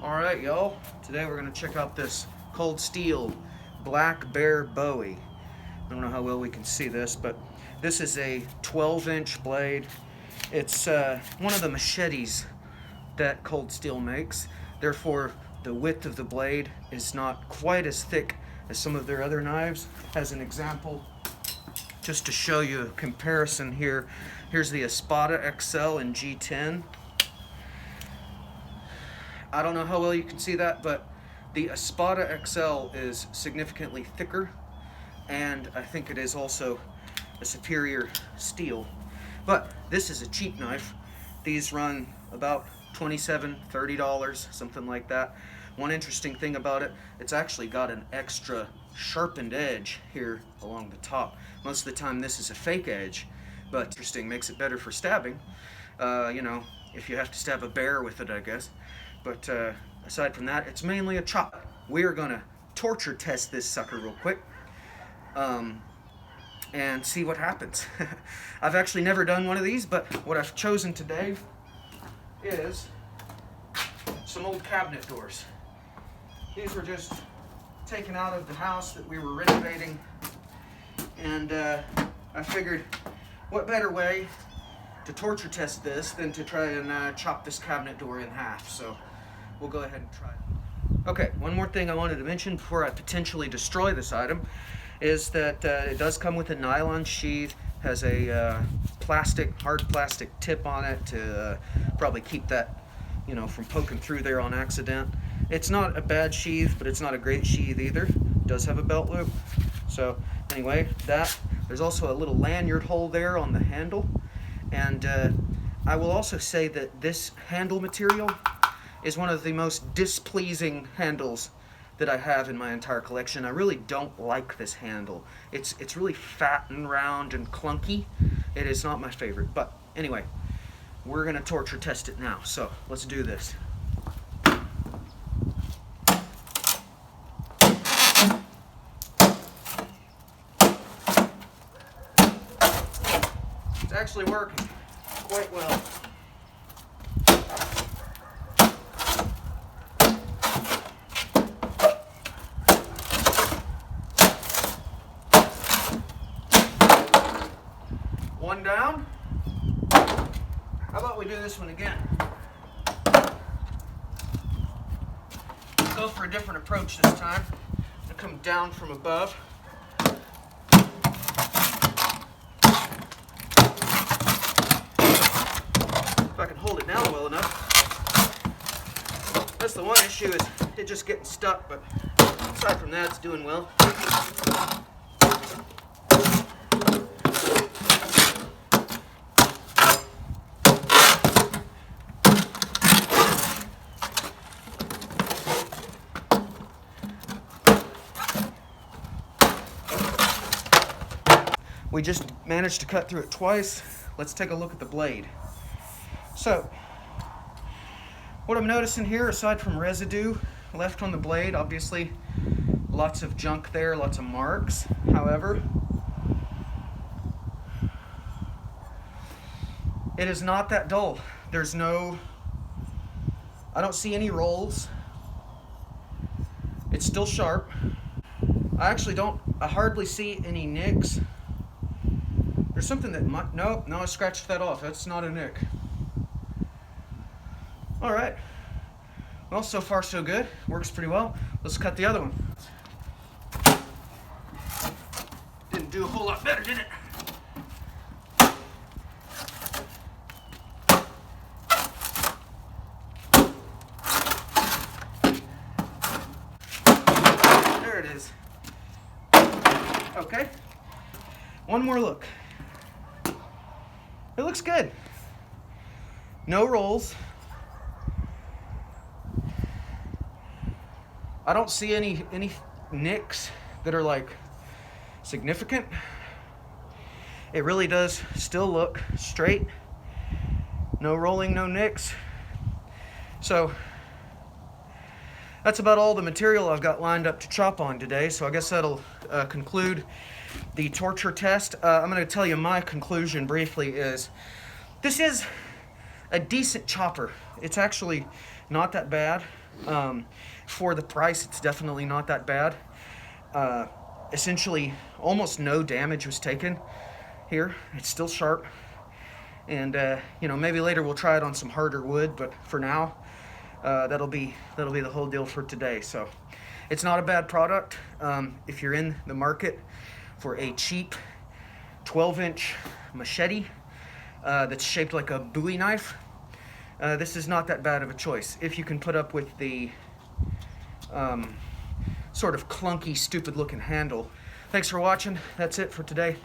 Alright, y'all. Today we're going to check out this cold steel Black Bear Bowie. I don't know how well we can see this, but this is a 12-inch blade. It's one of the machetes that Cold Steel makes. Therefore, the width of the blade is not quite as thick as some of their other knives. As an example, just to show you a comparison here, here's the Espada XL in G10. I don't know how well you can see that, but the Espada XL is significantly thicker, and I think it is also a superior steel. But this is a cheap knife. These run about $27, $30, something like that. One interesting thing about it, it's actually got an extra sharpened edge here along the top. Most of the time this is a fake edge, but interesting, makes it better for stabbing. You know, if you have to stab a bear with it, I guess. But aside from that, it's mainly a chop. We are gonna torture test this sucker real quick and see what happens. I've actually never done one of these, but what I've chosen today is some old cabinet doors. These were just taken out of the house that we were renovating, and I figured what better way to torture test this than to try and chop this cabinet door in half. So we'll go ahead and try it. Okay, one more thing I wanted to mention before I potentially destroy this item is that it does come with a nylon sheath, has a hard plastic tip on it to probably keep that, you know, from poking through there on accident. It's not a bad sheath, but it's not a great sheath either. It does have a belt loop. So anyway, there's also a little lanyard hole there on the handle. And I will also say that this handle material is one of the most displeasing handles that I have in my entire collection. I really don't like this handle. It's really fat and round and clunky. It is not my favorite. But anyway, we're gonna torture test it now. So let's do this. It's actually working quite well. One down. How about we do this one again? Go for a different approach this time. I'm gonna come down from above. If I can hold it down well enough. That's the one issue, is it just getting stuck, but aside from that, it's doing well. We just managed to cut through it twice. Let's take a look at the blade. So, what I'm noticing here, aside from residue left on the blade, obviously lots of junk there, lots of marks. However, it is not that dull. I don't see any rolls. It's still sharp. I hardly see any nicks. There's something that no, I scratched that off. That's not a nick. All right. Well, so far so good. Works pretty well. Let's cut the other one. Didn't do a whole lot better, did it? There it is. Okay. One more look. It looks good. No rolls. I don't see any nicks that are like significant. It really does still look straight. No rolling, no nicks. So that's about all the material I've got lined up to chop on today. So I guess that'll conclude the torture test. I'm going to tell you my conclusion briefly is this is a decent chopper. It's actually Not that bad. For the price, it's definitely not that bad. Essentially, almost no damage was taken here. It's still sharp. And you know, maybe later we'll try it on some harder wood, but for now, that'll be the whole deal for today. So it's not a bad product. If you're in the market for a cheap 12-inch machete that's shaped like a Bowie knife, this is not that bad of a choice if you can put up with the sort of clunky, stupid looking handle. Thanks for watching. That's it for today.